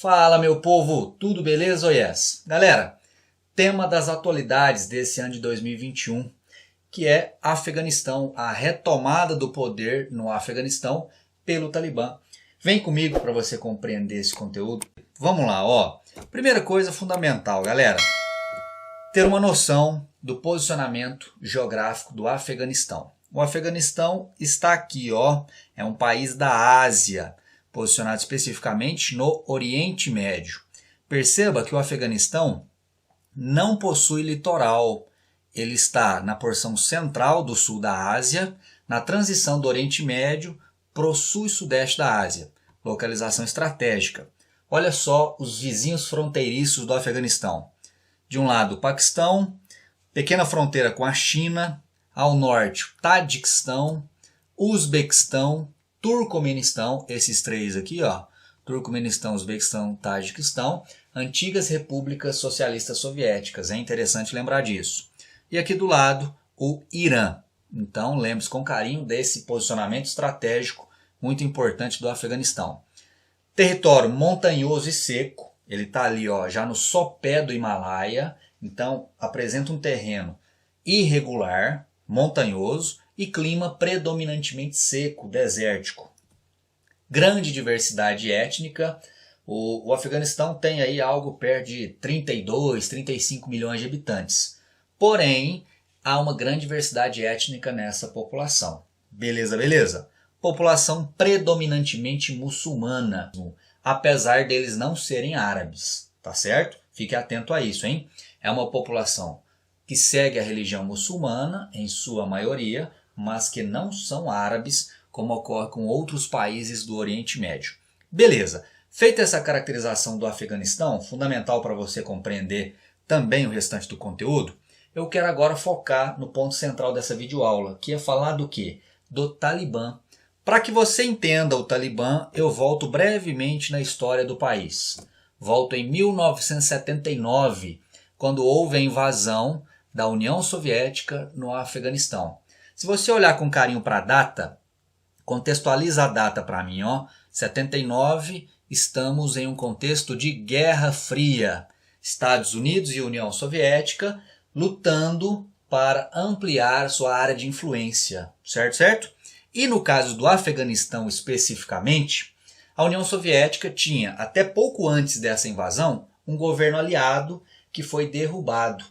Fala, meu povo, tudo beleza ou yes? Galera, tema das atualidades desse ano de 2021, que é Afeganistão, a retomada do poder no Afeganistão pelo Talibã. Vem comigo para você compreender esse conteúdo. Vamos lá, ó. Primeira coisa fundamental, galera, ter uma noção do posicionamento geográfico do Afeganistão. O Afeganistão está aqui, ó, é um país da Ásia, posicionado especificamente no Oriente Médio. Perceba que o Afeganistão não possui litoral. Ele está na porção central do sul da Ásia, na transição do Oriente Médio para o sul e sudeste da Ásia. Localização estratégica. Olha só os vizinhos fronteiriços do Afeganistão. De um lado, o Paquistão, pequena fronteira com a China, ao norte, o Tajiquistão, Uzbequistão, Turcomenistão, esses três aqui, ó, Turcomenistão, Uzbequistão, Tajiquistão, antigas repúblicas socialistas soviéticas, é interessante lembrar disso. E aqui do lado, o Irã. Então, lembre-se com carinho desse posicionamento estratégico muito importante do Afeganistão. Território montanhoso e seco, ele está ali, ó, já no sopé do Himalaia, então apresenta um terreno irregular, montanhoso e clima predominantemente seco, desértico. Grande diversidade étnica, o Afeganistão tem aí algo perto de 32, 35 milhões de habitantes. Porém, há uma grande diversidade étnica nessa população. Beleza, beleza? População predominantemente muçulmana, apesar deles não serem árabes, tá certo? Fique atento a isso, hein? É uma população que segue a religião muçulmana, em sua maioria, mas que não são árabes, como ocorre com outros países do Oriente Médio. Beleza, feita essa caracterização do Afeganistão, fundamental para você compreender também o restante do conteúdo, eu quero agora focar no ponto central dessa videoaula, que é falar do quê? Do Talibã. Para que você entenda o Talibã, eu volto brevemente na história do país. Volto em 1979, quando houve a invasão da União Soviética no Afeganistão. Se você olhar com carinho para a data, contextualiza a data para mim, ó. 79, estamos em um contexto de Guerra Fria. Estados Unidos e União Soviética lutando para ampliar sua área de influência, certo? E no caso do Afeganistão especificamente, a União Soviética tinha, até pouco antes dessa invasão, um governo aliado que foi derrubado.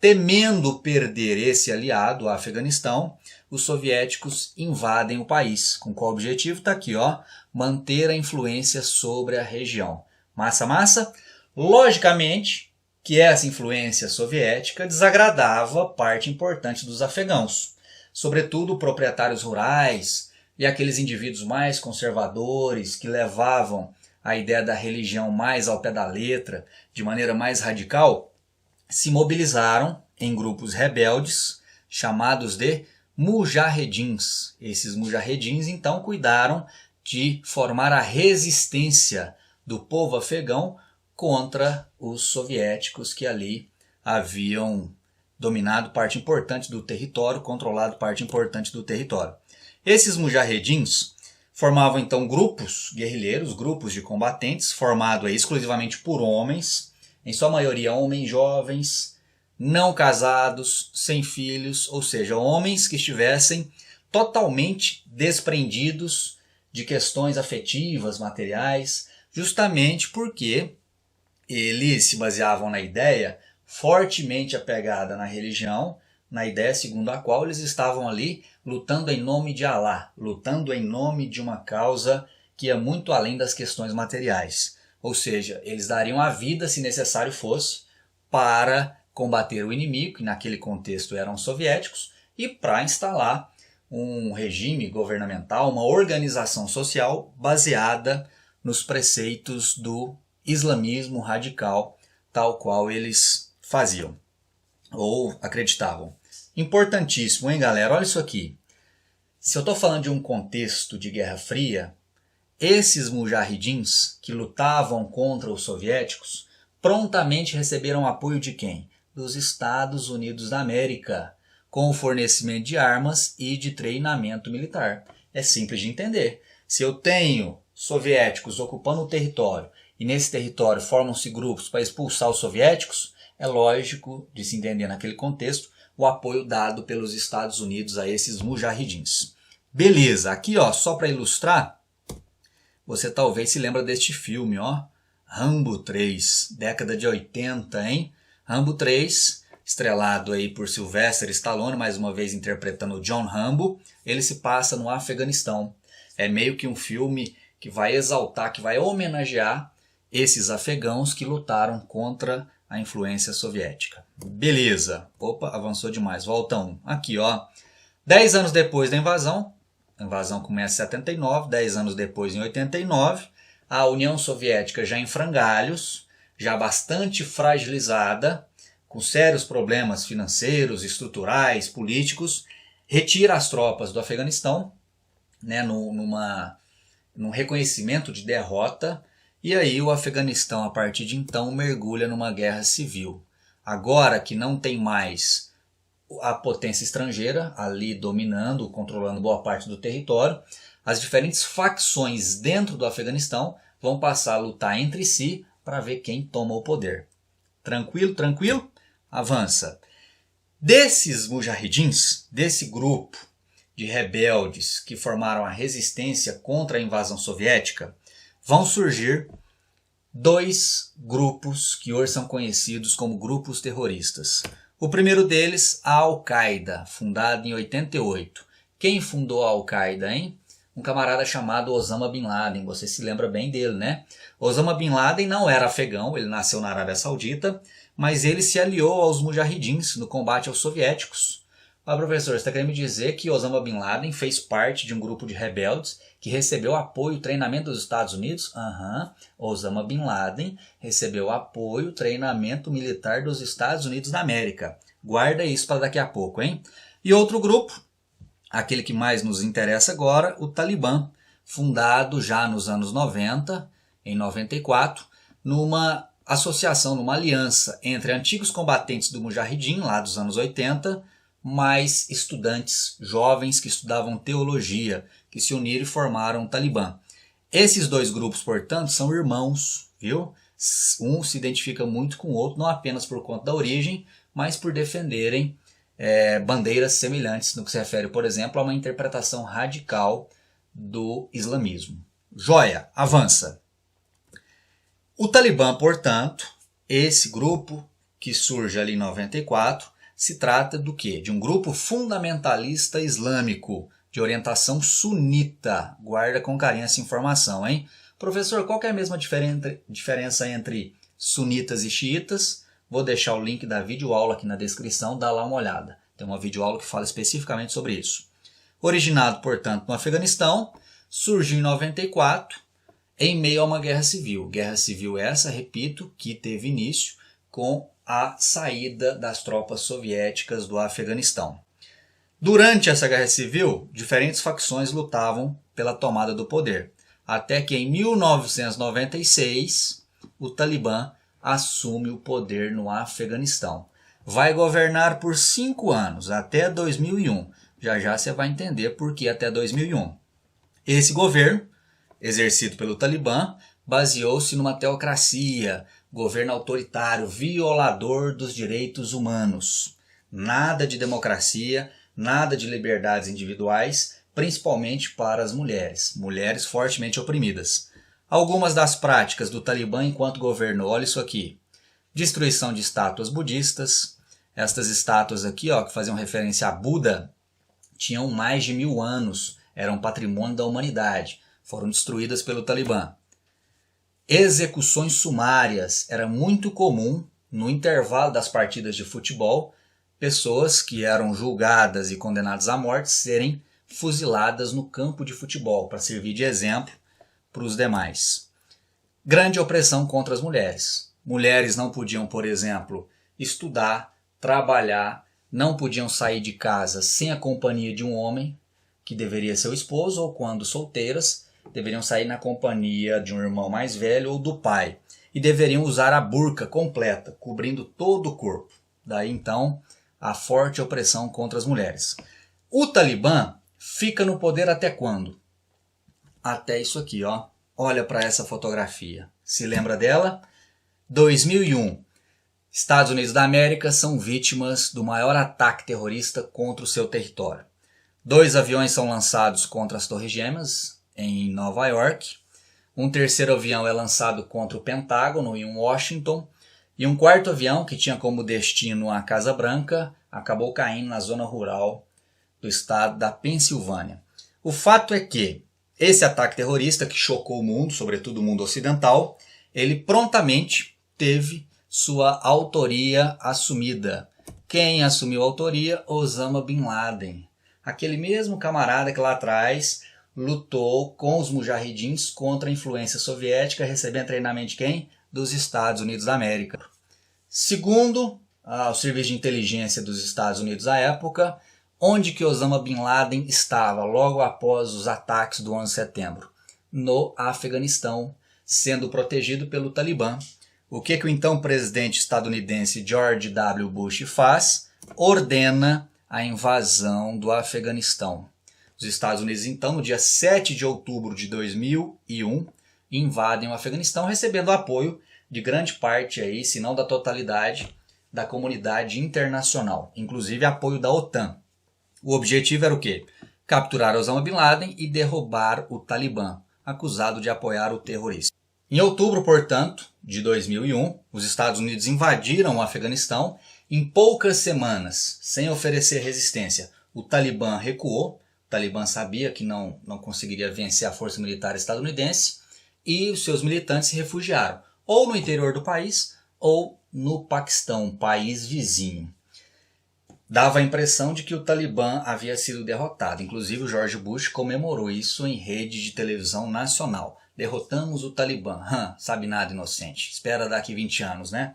Temendo perder esse aliado, o Afeganistão, os soviéticos invadem o país. Com qual objetivo? Está aqui, ó, manter a influência sobre a região. Massa, massa? Logicamente que essa influência soviética desagradava parte importante dos afegãos, sobretudo proprietários rurais e aqueles indivíduos mais conservadores que levavam a ideia da religião mais ao pé da letra, de maneira mais radical, se mobilizaram em grupos rebeldes chamados de mujahedins. Esses mujahedins então cuidaram de formar a resistência do povo afegão contra os soviéticos que ali haviam dominado parte importante do território, controlado parte importante do território. Esses mujahedins formavam então grupos guerrilheiros, grupos de combatentes, formados exclusivamente por homens, em sua maioria homens jovens, não casados, sem filhos, ou seja, homens que estivessem totalmente desprendidos de questões afetivas, materiais, justamente porque eles se baseavam na ideia fortemente apegada na religião, na ideia segundo a qual eles estavam ali lutando em nome de Alá, lutando em nome de uma causa que ia muito além das questões materiais. Ou seja, eles dariam a vida, se necessário fosse, para combater o inimigo, que naquele contexto eram soviéticos, e para instalar um regime governamental, uma organização social baseada nos preceitos do islamismo radical, tal qual eles faziam ou acreditavam. Importantíssimo, hein, galera? Olha isso aqui. Se eu estou falando de um contexto de Guerra Fria, esses mujahidins que lutavam contra os soviéticos prontamente receberam apoio de quem? Dos Estados Unidos da América, com o fornecimento de armas e de treinamento militar. É simples de entender. Se eu tenho soviéticos ocupando o território e nesse território formam-se grupos para expulsar os soviéticos, é lógico de se entender naquele contexto o apoio dado pelos Estados Unidos a esses mujahidins. Beleza, aqui ó, só para ilustrar, você talvez se lembra deste filme, ó, Rambo 3, década de 80, hein? Rambo 3, estrelado aí por Sylvester Stallone, mais uma vez interpretando o John Rambo, ele se passa no Afeganistão. É meio que um filme que vai exaltar, que vai homenagear esses afegãos que lutaram contra a influência soviética. Beleza. Opa, avançou demais. Volta um. Aqui, ó. 10 anos depois da invasão, a invasão começa em 79, 10 anos depois, em 89, a União Soviética já em frangalhos, já bastante fragilizada, com sérios problemas financeiros, estruturais, políticos, retira as tropas do Afeganistão, né, num reconhecimento de derrota, e aí o Afeganistão, a partir de então, mergulha numa guerra civil. Agora que não tem mais a potência estrangeira ali dominando, controlando boa parte do território, as diferentes facções dentro do Afeganistão vão passar a lutar entre si para ver quem toma o poder. Tranquilo, tranquilo? Avança. Desses mujahidins, desse grupo de rebeldes que formaram a resistência contra a invasão soviética, vão surgir dois grupos que hoje são conhecidos como grupos terroristas. O primeiro deles, a Al-Qaeda, fundada em 88. Quem fundou a Al-Qaeda, hein? Um camarada chamado Osama Bin Laden, você se lembra bem dele, né? Osama Bin Laden não era afegão, ele nasceu na Arábia Saudita, mas ele se aliou aos mujahidins no combate aos soviéticos. Ah, professor, você está querendo me dizer que Osama Bin Laden fez parte de um grupo de rebeldes que recebeu apoio e treinamento dos Estados Unidos? Osama Bin Laden recebeu apoio e treinamento militar dos Estados Unidos da América. Guarda isso para daqui a pouco, hein? E outro grupo, aquele que mais nos interessa agora, o Talibã, fundado já nos anos 90, em 94, numa associação, numa aliança entre antigos combatentes do Mujahidin, lá dos anos 80, mais estudantes jovens que estudavam teologia, que se uniram e formaram o Talibã. Esses dois grupos, portanto, são irmãos, viu? Um se identifica muito com o outro, não apenas por conta da origem, mas por defenderem bandeiras semelhantes no que se refere, por exemplo, a uma interpretação radical do islamismo. Joia, avança. O Talibã, portanto, esse grupo que surge ali em 94, se trata do quê? De um grupo fundamentalista islâmico, de orientação sunita. Guarda com carinho essa informação, hein? Professor, qual que é a mesma diferença entre sunitas e xiitas? Vou deixar o link da videoaula aqui na descrição, dá lá uma olhada. Tem uma videoaula que fala especificamente sobre isso. Originado, portanto, no Afeganistão, surgiu em 94, em meio a uma guerra civil. Guerra civil essa, repito, que teve início com a saída das tropas soviéticas do Afeganistão. Durante essa guerra civil, diferentes facções lutavam pela tomada do poder, até que em 1996 o Talibã assume o poder no Afeganistão. Vai governar por 5 anos, até 2001. Já já você vai entender por que até 2001. Esse governo, exercido pelo Talibã, baseou-se numa teocracia, governo autoritário, violador dos direitos humanos. Nada de democracia, nada de liberdades individuais, principalmente para as mulheres. Mulheres fortemente oprimidas. Algumas das práticas do Talibã enquanto governo, olha isso aqui. Destruição de estátuas budistas. Estas estátuas aqui, ó, que faziam referência a Buda, tinham mais de 1000 anos, eram patrimônio da humanidade. Foram destruídas pelo Talibã. Execuções sumárias. Era muito comum, no intervalo das partidas de futebol, pessoas que eram julgadas e condenadas à morte serem fuziladas no campo de futebol, para servir de exemplo para os demais. Grande opressão contra as mulheres. Mulheres não podiam, por exemplo, estudar, trabalhar, não podiam sair de casa sem a companhia de um homem, que deveria ser o esposo, ou quando solteiras, deveriam sair na companhia de um irmão mais velho ou do pai. E deveriam usar a burca completa, cobrindo todo o corpo. Daí então a forte opressão contra as mulheres. O Talibã fica no poder até quando? Até isso aqui, ó. Olha para essa fotografia. Se lembra dela? 2001. Estados Unidos da América são vítimas do maior ataque terrorista contra o seu território. 2 aviões são lançados contra as Torres Gêmeas, em Nova York. Um terceiro avião é lançado contra o Pentágono, em Washington. E um quarto avião, que tinha como destino a Casa Branca, acabou caindo na zona rural do estado da Pensilvânia. O fato é que esse ataque terrorista, que chocou o mundo, sobretudo o mundo ocidental, ele prontamente teve sua autoria assumida. Quem assumiu a autoria? Osama Bin Laden. Aquele mesmo camarada que lá atrás lutou com os mujahidins contra a influência soviética, recebendo treinamento de quem? Dos Estados Unidos da América. Segundo o Serviço de Inteligência dos Estados Unidos à época, onde que Osama Bin Laden estava logo após os ataques do 11 de setembro? No Afeganistão, sendo protegido pelo Talibã. O que o então presidente estadunidense George W. Bush faz? Ordena a invasão do Afeganistão. Os Estados Unidos, então, no dia 7 de outubro de 2001, invadem o Afeganistão, recebendo apoio de grande parte, aí, se não da totalidade, da comunidade internacional, inclusive apoio da OTAN. O objetivo era o quê? Capturar Osama Bin Laden e derrubar o Talibã, acusado de apoiar o terrorista. Em outubro, portanto, de 2001, os Estados Unidos invadiram o Afeganistão. Em poucas semanas, sem oferecer resistência, o Talibã recuou. O Talibã sabia que não conseguiria vencer a força militar estadunidense e os seus militantes se refugiaram, ou no interior do país, ou no Paquistão, país vizinho. Dava a impressão de que o Talibã havia sido derrotado. Inclusive o George Bush comemorou isso em rede de televisão nacional. Derrotamos o Talibã. Sabe nada, inocente. Espera daqui 20 anos, né?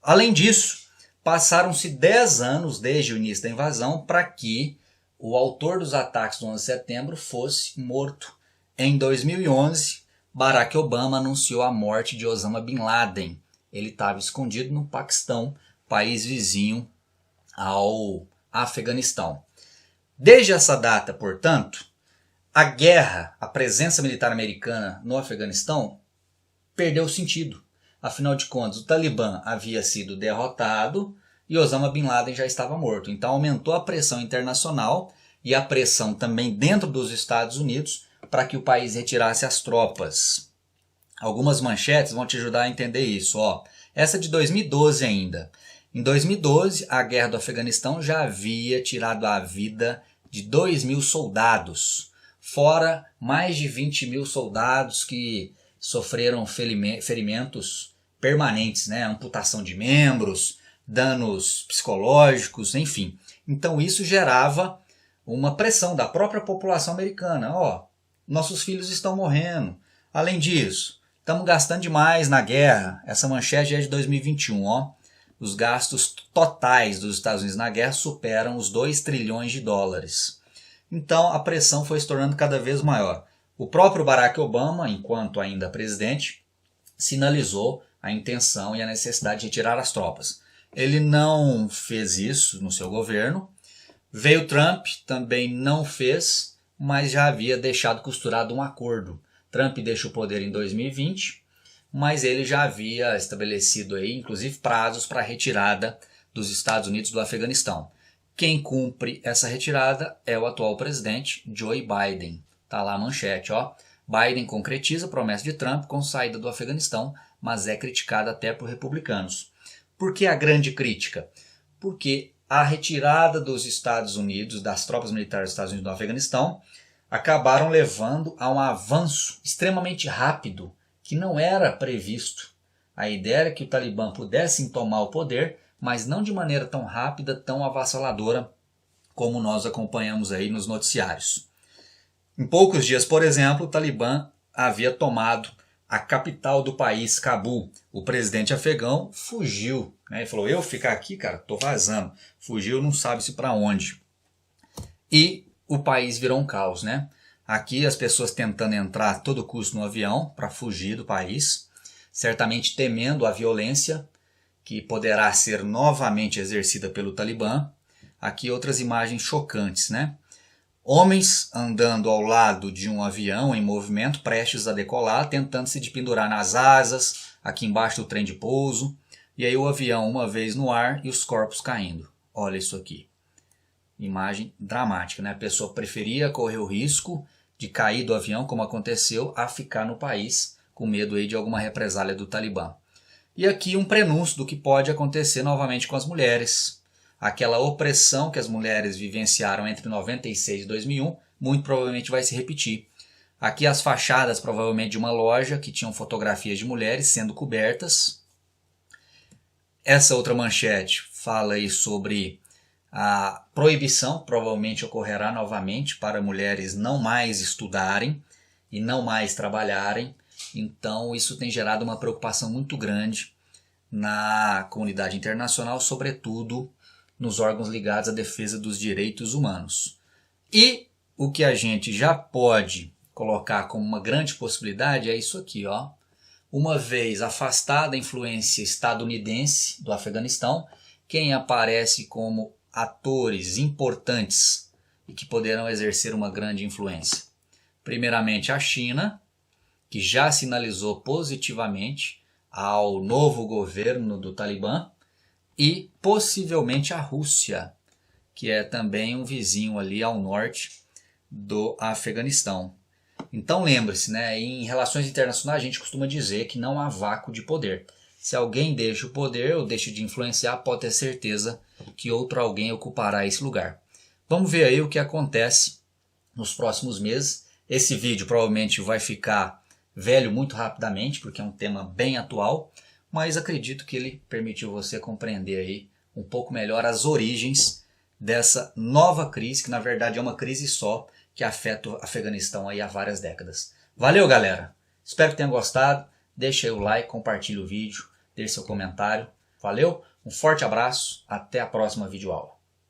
Além disso, passaram-se 10 anos desde o início da invasão para que o autor dos ataques do 11 de setembro fosse morto. Em 2011, Barack Obama anunciou a morte de Osama Bin Laden. Ele estava escondido no Paquistão, país vizinho ao Afeganistão. Desde essa data, portanto, a guerra, a presença militar americana no Afeganistão perdeu sentido. Afinal de contas, o Talibã havia sido derrotado e Osama Bin Laden já estava morto. Então aumentou a pressão internacional e a pressão também dentro dos Estados Unidos para que o país retirasse as tropas. Algumas manchetes vão te ajudar a entender isso. Essa de 2012 ainda. Em 2012, a guerra do Afeganistão já havia tirado a vida de 2.000 soldados. Fora mais de 20.000 soldados que sofreram ferimentos permanentes, né? Amputação de membros, danos psicológicos, enfim. Então isso gerava uma pressão da própria população americana. Nossos filhos estão morrendo. Além disso, estamos gastando demais na guerra. Essa manchete é de 2021. Os gastos totais dos Estados Unidos na guerra superam os 2 trilhões de dólares. Então a pressão foi se tornando cada vez maior. O próprio Barack Obama, enquanto ainda presidente, sinalizou a intenção e a necessidade de retirar as tropas. Ele não fez isso no seu governo. Veio Trump, também não fez, mas já havia deixado costurado um acordo. Trump deixa o poder em 2020, mas ele já havia estabelecido aí, inclusive, prazos para a retirada dos Estados Unidos do Afeganistão. Quem cumpre essa retirada é o atual presidente, Joe Biden. Tá lá a manchete, Biden concretiza a promessa de Trump com saída do Afeganistão, mas é criticado até por republicanos. Por que a grande crítica? Porque a retirada dos Estados Unidos, das tropas militares dos Estados Unidos do Afeganistão, acabaram levando a um avanço extremamente rápido que não era previsto. A ideia era que o Talibã pudesse tomar o poder, mas não de maneira tão rápida, tão avassaladora como nós acompanhamos aí nos noticiários. Em poucos dias, por exemplo, o Talibã havia tomado a capital do país, Cabul. O presidente afegão fugiu, né? Ele falou, eu ficar aqui, cara, tô vazando. Fugiu, não sabe-se para onde. E o país virou um caos, né? Aqui as pessoas tentando entrar a todo custo no avião para fugir do país, certamente temendo a violência que poderá ser novamente exercida pelo Talibã. Aqui outras imagens chocantes, né? Homens andando ao lado de um avião em movimento, prestes a decolar, tentando se pendurar nas asas, aqui embaixo do trem de pouso. E aí o avião uma vez no ar e os corpos caindo. Olha isso aqui. Imagem dramática, né? A pessoa preferia correr o risco de cair do avião, como aconteceu, a ficar no país com medo aí de alguma represália do Talibã. E aqui um prenúncio do que pode acontecer novamente com as mulheres. Aquela opressão que as mulheres vivenciaram entre 96 e 2001, muito provavelmente vai se repetir. Aqui as fachadas provavelmente de uma loja que tinham fotografias de mulheres sendo cobertas. Essa outra manchete fala aí sobre a proibição, provavelmente ocorrerá novamente, para mulheres não mais estudarem e não mais trabalharem. Então isso tem gerado uma preocupação muito grande na comunidade internacional, sobretudo nos órgãos ligados à defesa dos direitos humanos. E o que a gente já pode colocar como uma grande possibilidade é isso aqui, ó. Uma vez afastada a influência estadunidense do Afeganistão, quem aparece como atores importantes e que poderão exercer uma grande influência? Primeiramente a China, que já sinalizou positivamente ao novo governo do Talibã, e possivelmente a Rússia, que é também um vizinho ali ao norte do Afeganistão. Então lembre-se, né, em relações internacionais a gente costuma dizer que não há vácuo de poder. Se alguém deixa o poder ou deixa de influenciar, pode ter certeza que outro alguém ocupará esse lugar. Vamos ver aí o que acontece nos próximos meses. Esse vídeo provavelmente vai ficar velho muito rapidamente, porque é um tema bem atual, mas acredito que ele permitiu você compreender aí um pouco melhor as origens dessa nova crise, que na verdade é uma crise só, que afeta o Afeganistão aí há várias décadas. Valeu, galera! Espero que tenham gostado. Deixe aí o like, compartilhe o vídeo, deixe seu comentário. Valeu, um forte abraço, até a próxima videoaula.